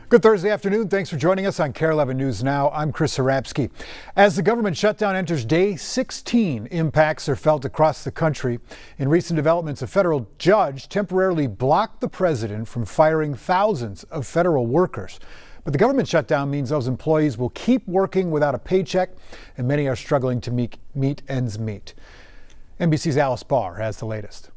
Good Thursday afternoon. Thanks for joining us on KARE 11 News Now. I'm Chris Harapsky. As the government shutdown enters day 16, impacts are felt across the country. In recent developments, a federal judge temporarily blocked the president from firing thousands of federal workers. But the government shutdown means those employees will keep working without a paycheck, and many are struggling to meet ends meet. NBC's Alice Barr has the latest.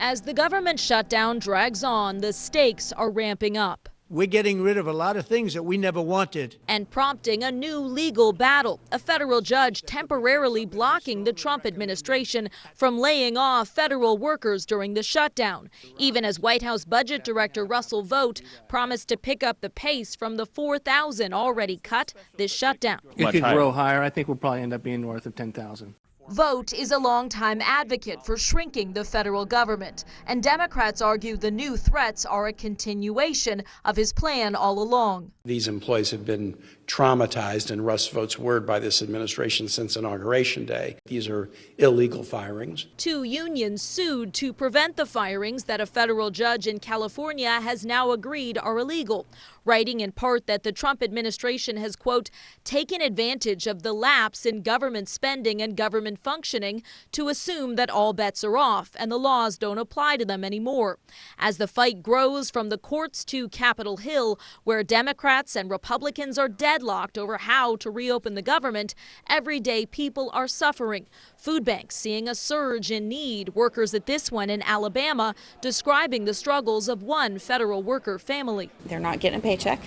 As the government shutdown drags on, the stakes are ramping up. We're getting rid of a lot of things that we never wanted. And prompting a new legal battle. A federal judge temporarily blocking the Trump administration from laying off federal workers during the shutdown, even as White House Budget Director Russell Vought promised to pick up the pace from the 4,000 already cut this shutdown. It could grow higher. I think we'll probably end up being north of 10,000. Vought is a longtime advocate for shrinking the federal government, and Democrats argue the new threats are a continuation of his plan all along. These employees have been traumatized, in Russ Vought's word, by this administration since Inauguration Day. These are illegal firings. Two unions sued to prevent the firings that a federal judge in California has now agreed are illegal, writing in part that the Trump administration has, quote, taken advantage of the lapse in government spending and government functioning to assume that all bets are off and the laws don't apply to them anymore. As the fight grows from the courts to Capitol Hill, where Democrats and Republicans are deadlocked over how to reopen the government, everyday people are suffering. Food banks seeing a surge in need. Workers at this one in Alabama describing the struggles of one federal worker family. They're not getting a paycheck,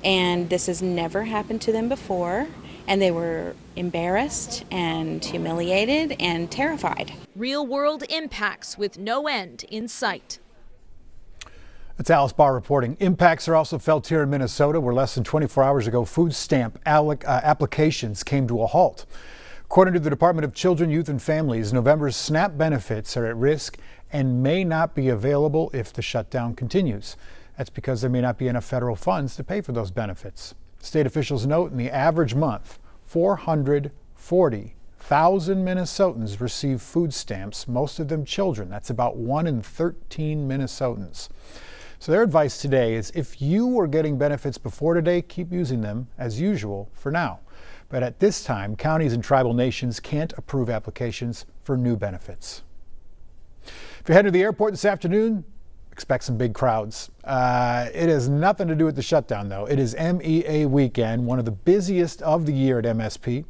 and this has never happened to them before, and they were embarrassed and humiliated and terrified. Real-world impacts with no end in sight. That's Alice Barr reporting. Impacts are also felt here in Minnesota, where less than 24 hours ago, food stamp applications came to a halt. According to the Department of Children, Youth and Families, November's SNAP benefits are at risk and may not be available if the shutdown continues. That's because there may not be enough federal funds to pay for those benefits. State officials note in the average month, 440,000 Minnesotans receive food stamps, most of them children. That's about 1 in 13 Minnesotans. So their advice today is if you were getting benefits before today, keep using them as usual for now. But at this time, counties and tribal nations can't approve applications for new benefits. If you're heading to the airport this afternoon, expect some big crowds. It has nothing to do with the shutdown, though. It is MEA weekend, one of the busiest of the year at MSP.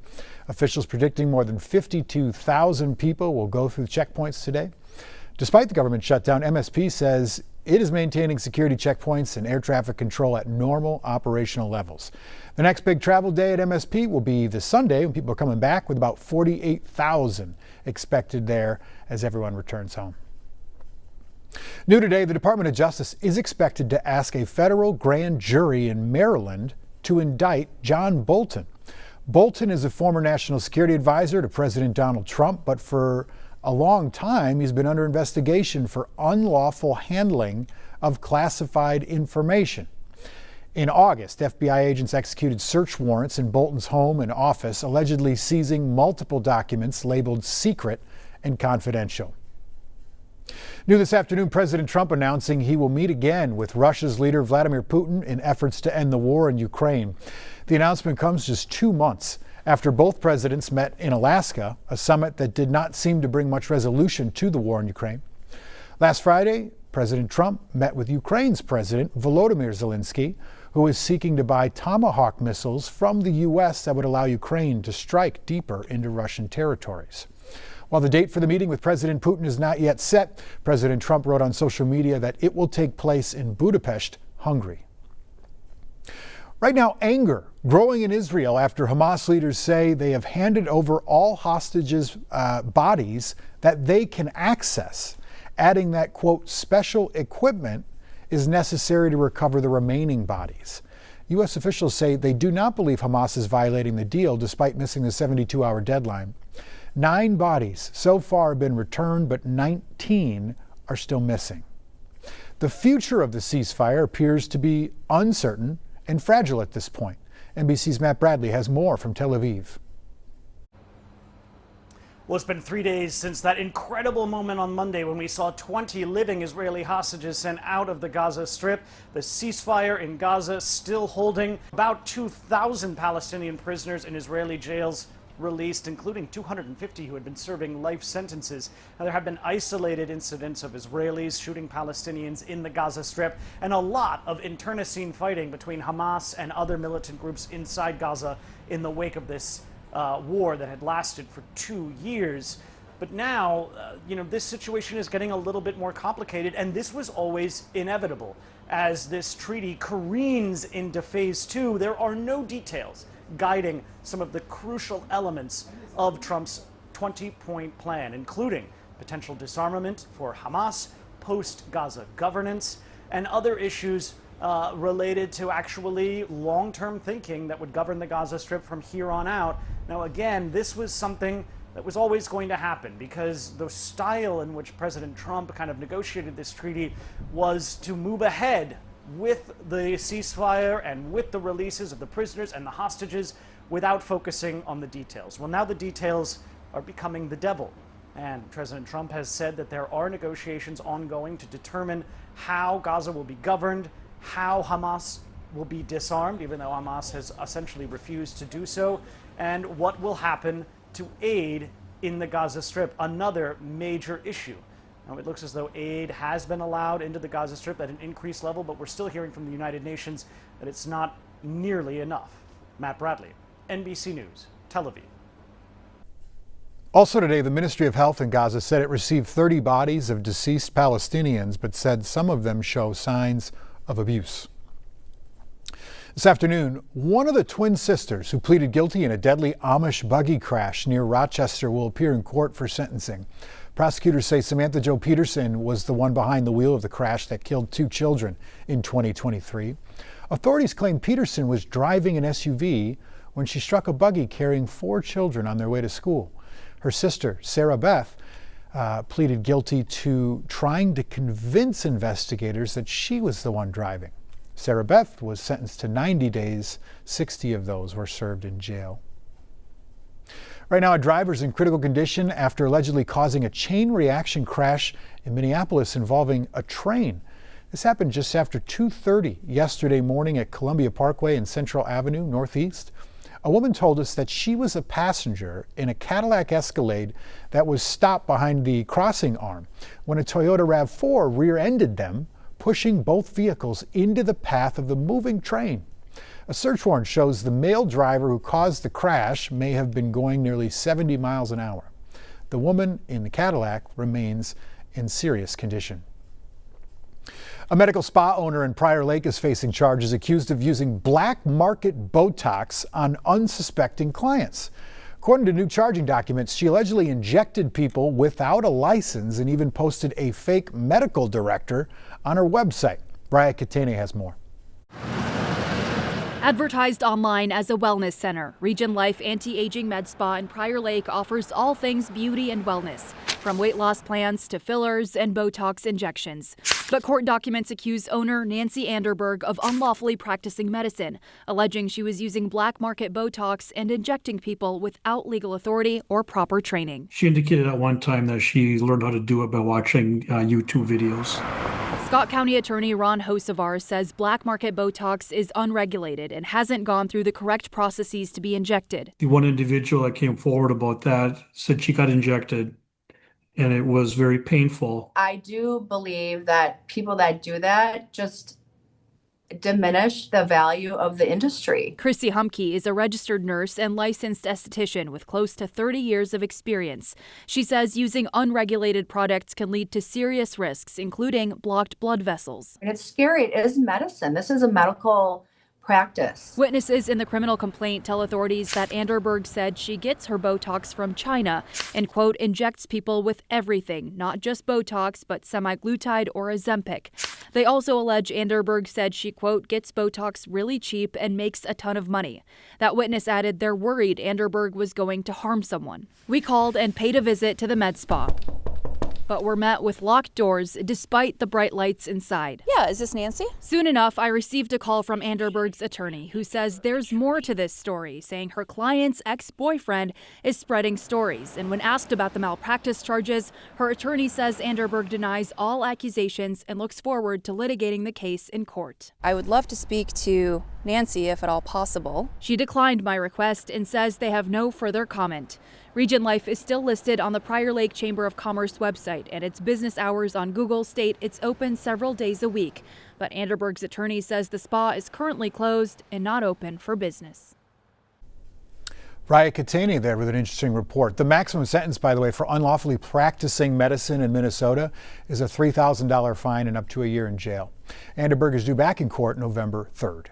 Officials predicting more than 52,000 people will go through checkpoints today. Despite the government shutdown, MSP says it is maintaining security checkpoints and air traffic control at normal operational levels. The next big travel day at MSP will be this Sunday, when people are coming back, with about 48,000 expected there as everyone returns home. New today, the Department of Justice is expected to ask a federal grand jury in Maryland to indict John Bolton. Bolton is a former national security advisor to President Donald Trump, but for a long time he's been under investigation for unlawful handling of classified information. In August, FBI agents executed search warrants in Bolton's home and office, allegedly seizing multiple documents labeled secret and confidential. New this afternoon, President Trump announcing he will meet again with Russia's leader Vladimir Putin in efforts to end the war in Ukraine. The announcement comes just 2 months after both presidents met in Alaska, a summit that did not seem to bring much resolution to the war in Ukraine. Last Friday, President Trump met with Ukraine's President Volodymyr Zelensky, who is seeking to buy Tomahawk missiles from the U.S. that would allow Ukraine to strike deeper into Russian territories. While the date for the meeting with President Putin is not yet set, President Trump wrote on social media that it will take place in Budapest, Hungary. Right now, anger growing in Israel after Hamas leaders say they have handed over all hostages' bodies that they can access, adding that, quote, special equipment is necessary to recover the remaining bodies. U.S. officials say they do not believe Hamas is violating the deal despite missing the 72-hour deadline. 9 bodies so far have been returned, but 19 are still missing. The future of the ceasefire appears to be uncertain and fragile at this point. NBC's Matt Bradley has more from Tel Aviv. Well, it's been 3 days since that incredible moment on Monday when we saw 20 living Israeli hostages sent out of the Gaza Strip. The ceasefire in Gaza still holding. About 2,000 Palestinian prisoners in Israeli jails released, including 250 who had been serving life sentences. Now, there have been isolated incidents of Israelis shooting Palestinians in the Gaza Strip and a lot of internecine fighting between Hamas and other militant groups inside Gaza in the wake of this war that had lasted for 2 years. But now, this situation is getting a little bit more complicated, and this was always inevitable. As this treaty careens into phase 2, there are no details guiding some of the crucial elements of Trump's 20-point plan, including potential disarmament for Hamas, post-Gaza governance, and other issues related to actually long-term thinking that would govern the Gaza Strip from here on out. Now, again, this was something that was always going to happen because the style in which President Trump kind of negotiated this treaty was to move ahead with the ceasefire and with the releases of the prisoners and the hostages without focusing on the details. Well, now the details are becoming the devil. And President Trump has said that there are negotiations ongoing to determine how Gaza will be governed, how Hamas will be disarmed, even though Hamas has essentially refused to do so, and what will happen to aid in the Gaza Strip, another major issue. Now, it looks as though aid has been allowed into the Gaza Strip at an increased level, but we're still hearing from the United Nations that it's not nearly enough. Matt Bradley, NBC News, Tel Aviv. Also today, the Ministry of Health in Gaza said it received 30 bodies of deceased Palestinians, but said some of them show signs of abuse. This afternoon, one of the twin sisters who pleaded guilty in a deadly Amish buggy crash near Rochester will appear in court for sentencing. Prosecutors say Samantha Jo Peterson was the one behind the wheel of the crash that killed 2 children in 2023. Authorities claim Peterson was driving an SUV when she struck a buggy carrying 4 children on their way to school. Her sister, Sarah Beth, pleaded guilty to trying to convince investigators that she was the one driving. Sarah Beth was sentenced to 90 days. 60 of those were served in jail. Right now, a driver's in critical condition after allegedly causing a chain reaction crash in Minneapolis involving a train. This happened just after 2:30 yesterday morning at Columbia Parkway and Central Avenue Northeast. A woman told us that she was a passenger in a Cadillac Escalade that was stopped behind the crossing arm when a Toyota RAV4 rear-ended them, pushing both vehicles into the path of the moving train. A search warrant shows the male driver who caused the crash may have been going nearly 70 miles an hour. The woman in the Cadillac remains in serious condition. A medical spa owner in Prior Lake is facing charges accused of using black market Botox on unsuspecting clients. According to new charging documents, she allegedly injected people without a license and even posted a fake medical director on her website. Raya Katene has more. Advertised online as a wellness center, Region Life Anti-Aging Med Spa in Prior Lake offers all things beauty and wellness, from weight loss plans to fillers and Botox injections. But court documents accuse owner Nancy Anderberg of unlawfully practicing medicine, alleging she was using black market Botox and injecting people without legal authority or proper training. She indicated at one time that she learned how to do it by watching YouTube videos. Scott County Attorney Ron Hocevar says black market Botox is unregulated and hasn't gone through the correct processes to be injected. The one individual that came forward about that said she got injected and it was very painful. I do believe that people that do that just diminish the value of the industry. Chrissy Humke is a registered nurse and licensed esthetician with close to 30 years of experience. She says using unregulated products can lead to serious risks, including blocked blood vessels. And it's scary. It is medicine. This is a medical practice. Witnesses in the criminal complaint tell authorities that Anderberg said she gets her Botox from China and, quote, injects people with everything, not just Botox, but semaglutide or Ozempic. They also allege Anderberg said she, quote, gets Botox really cheap and makes a ton of money. That witness added they're worried Anderberg was going to harm someone. We called and paid a visit to the med spa. but were met with locked doors despite the bright lights inside. Yeah, is this Nancy? Soon enough, I received a call from Anderberg's attorney, who says there's more to this story, saying her client's ex-boyfriend is spreading stories. And when asked about the malpractice charges, her attorney says Anderberg denies all accusations and looks forward to litigating the case in court. I would love to speak to Nancy if at all possible. She declined my request and says they have no further comment. Region Life is still listed on the Prior Lake Chamber of Commerce website, and its business hours on Google state it's open several days a week. But Anderberg's attorney says the spa is currently closed and not open for business. Raya Katani there with an interesting report. The maximum sentence, by the way, for unlawfully practicing medicine in Minnesota is a $3,000 fine and up to a year in jail. Anderberg is due back in court November 3rd.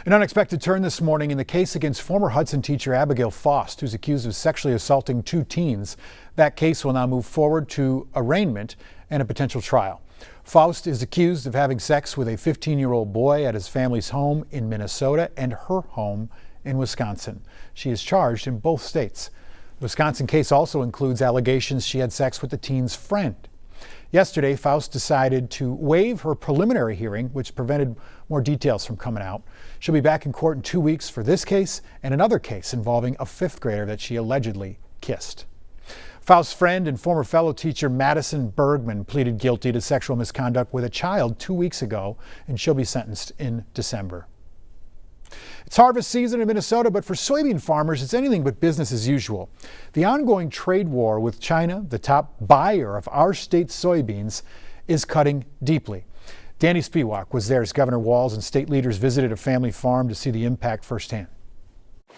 An unexpected turn this morning in the case against former Hudson teacher Abigail Faust, who's accused of sexually assaulting 2 teens. That case will now move forward to arraignment and a potential trial. Faust is accused of having sex with a 15-year-old boy at his family's home in Minnesota and her home in Wisconsin. She is charged in both states. The Wisconsin case also includes allegations she had sex with the teen's friend. Yesterday, Faust decided to waive her preliminary hearing, which prevented more details from coming out. She'll be back in court in 2 weeks for this case and another case involving a 5th grader that she allegedly kissed. Faust's friend and former fellow teacher Madison Bergman pleaded guilty to sexual misconduct with a child 2 weeks ago, and she'll be sentenced in December. It's harvest season in Minnesota, but for soybean farmers, it's anything but business as usual. The ongoing trade war with China, the top buyer of our state's soybeans, is cutting deeply. Danny Spiewak was there as Governor Walz and state leaders visited a family farm to see the impact firsthand.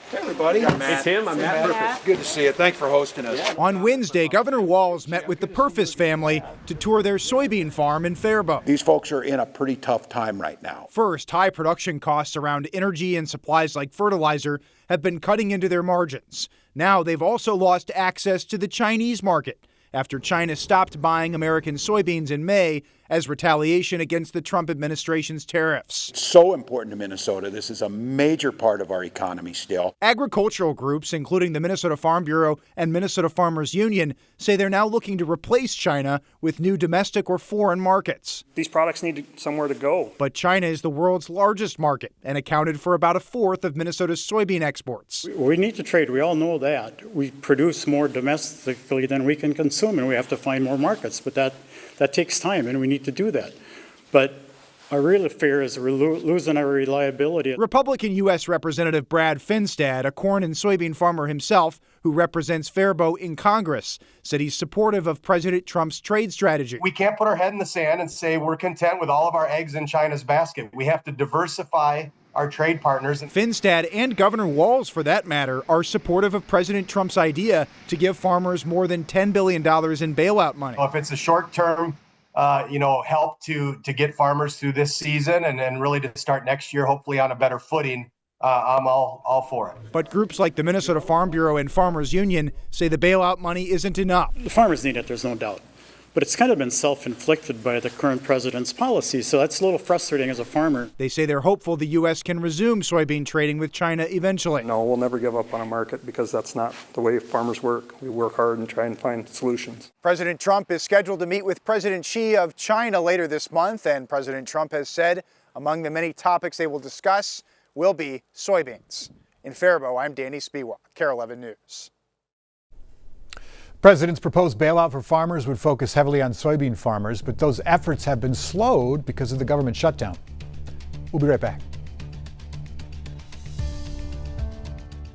Hey everybody, I'm Matt. Hey Tim, I'm Matt. Perfect. Good to see you. Thanks for hosting us. On Wednesday, Governor Walz met with the Purvis family to tour their soybean farm in Faribault. These folks are in a pretty tough time right now. First, high production costs around energy and supplies like fertilizer have been cutting into their margins. Now they've also lost access to the Chinese market after China stopped buying American soybeans in May as retaliation against the Trump administration's tariffs. So important to Minnesota. This is a major part of our economy still. Agricultural groups, including the Minnesota Farm Bureau and Minnesota Farmers Union, say they're now looking to replace China with new domestic or foreign markets. These products need somewhere to go. But China is the world's largest market and accounted for about 1/4 of Minnesota's soybean exports. We need to trade. We all know that. We produce more domestically than we can consume, and we have to find more markets. But that takes time, and we need to do that. But our real fear is we're losing our reliability. Republican U.S. Representative Brad Finstad, a corn and soybean farmer himself who represents Faribault in Congress, said he's supportive of President Trump's trade strategy. We can't put our head in the sand and say we're content with all of our eggs in China's basket. We have to diversify our trade partners. Finstad and Governor Walz, for that matter, are supportive of President Trump's idea to give farmers more than $10 billion in bailout money. If it's a short-term help to get farmers through this season and really to start next year, hopefully on a better footing, I'm all for it. But groups like the Minnesota Farm Bureau and Farmers Union say the bailout money isn't enough. The farmers need it, there's no doubt. But it's kind of been self-inflicted by the current president's policy, so that's a little frustrating as a farmer. They say they're hopeful the U.S. can resume soybean trading with China eventually. No, we'll never give up on a market because that's not the way farmers work. We work hard and try and find solutions. President Trump is scheduled to meet with President Xi of China later this month, and President Trump has said among the many topics they will discuss will be soybeans. In Faribault, I'm Danny Spiewak, KARE 11 News. President's proposed bailout for farmers would focus heavily on soybean farmers, but those efforts have been slowed because of the government shutdown. We'll be right back.